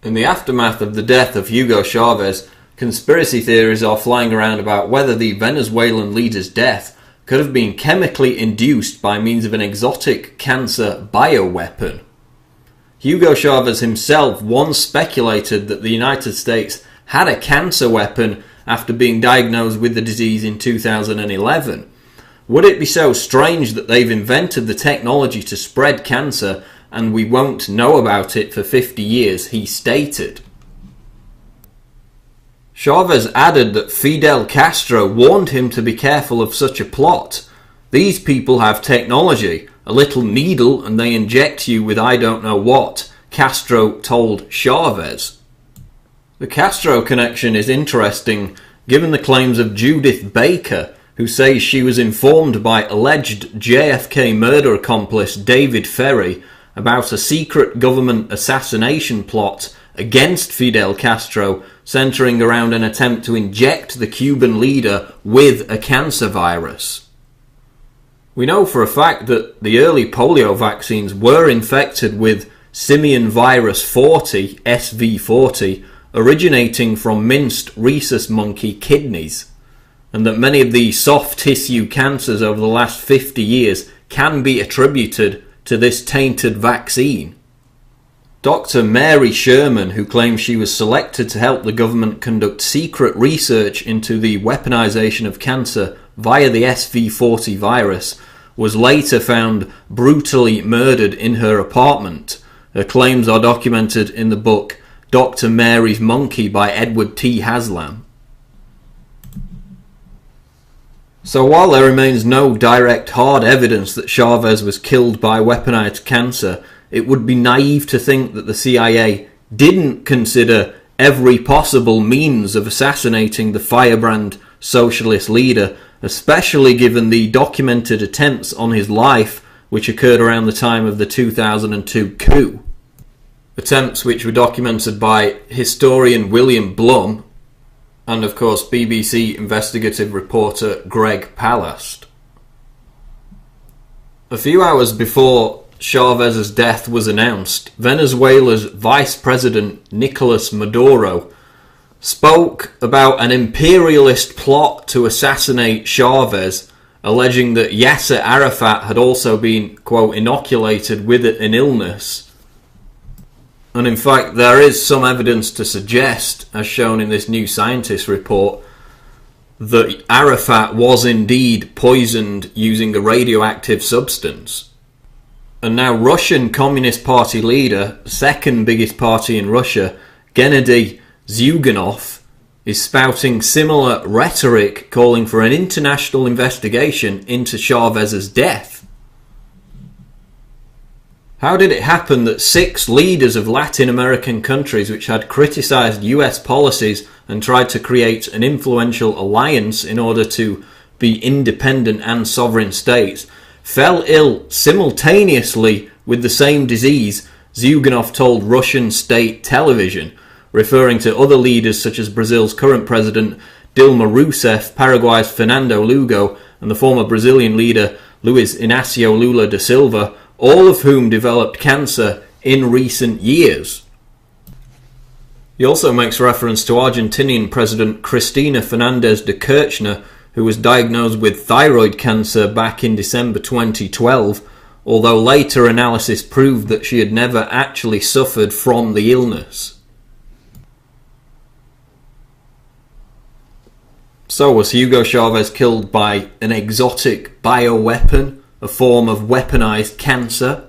In the aftermath of the death of Hugo Chavez, conspiracy theories are flying around about whether the Venezuelan leader's death could have been chemically induced by means of an exotic cancer bioweapon. Hugo Chavez himself once speculated that the United States had a cancer weapon after being diagnosed with the disease in 2011. Would it be so strange that they've invented the technology to spread cancer and we won't know about it for 50 years, he stated. Chavez added that Fidel Castro warned him to be careful of such a plot. These people have technology, a little needle, and they inject you with I don't know what, Castro told Chavez. The Castro connection is interesting given the claims of Judith Baker, who says she was informed by alleged JFK murder accomplice David Ferry about a secret government assassination plot against Fidel Castro centering around an attempt to inject the Cuban leader with a cancer virus. We know for a fact that the early polio vaccines were infected with simian virus 40, SV40, originating from minced rhesus monkey kidneys, and that many of the soft tissue cancers over the last 50 years can be attributed to this tainted vaccine. Dr. Mary Sherman, who claims she was selected to help the government conduct secret research into the weaponization of cancer via the SV40 virus, was later found brutally murdered in her apartment. Her claims are documented in the book Dr. Mary's Monkey by Edward T. Haslam. So while there remains no direct hard evidence that Chavez was killed by weaponized cancer, it would be naive to think that the CIA didn't consider every possible means of assassinating the firebrand socialist leader, especially given the documented attempts on his life which occurred around the time of the 2002 coup. Attempts which were documented by historian William Blum and of course BBC investigative reporter Greg Palast. A few hours before Chavez's death was announced, Venezuela's Vice President Nicolas Maduro spoke about an imperialist plot to assassinate Chavez, alleging that Yasser Arafat had also been, quote, inoculated with an illness. And in fact, there is some evidence to suggest, as shown in this New Scientist report, that Arafat was indeed poisoned using a radioactive substance. And now Russian Communist Party leader, second biggest party in Russia, Gennady Zyuganov, is spouting similar rhetoric calling for an international investigation into Chavez's death. How did it happen that 6 leaders of Latin American countries which had criticised US policies and tried to create an influential alliance in order to be independent and sovereign states fell ill simultaneously with the same disease? Zyuganov told Russian state television, referring to other leaders such as Brazil's current president Dilma Rousseff, Paraguay's Fernando Lugo, and the former Brazilian leader Luiz Inácio Lula da Silva, all of whom developed cancer in recent years. He also makes reference to Argentinian President Cristina Fernández de Kirchner, who was diagnosed with thyroid cancer back in December 2012, although later analysis proved that she had never actually suffered from the illness. So was Hugo Chavez killed by an exotic bioweapon, a form of weaponized cancer?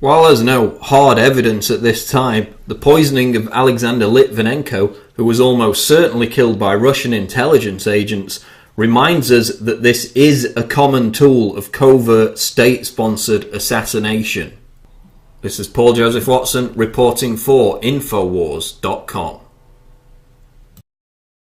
While there's no hard evidence at this time, the poisoning of Alexander Litvinenko, who was almost certainly killed by Russian intelligence agents, reminds us that this is a common tool of covert state-sponsored assassination. This is Paul Joseph Watson reporting for Infowars.com.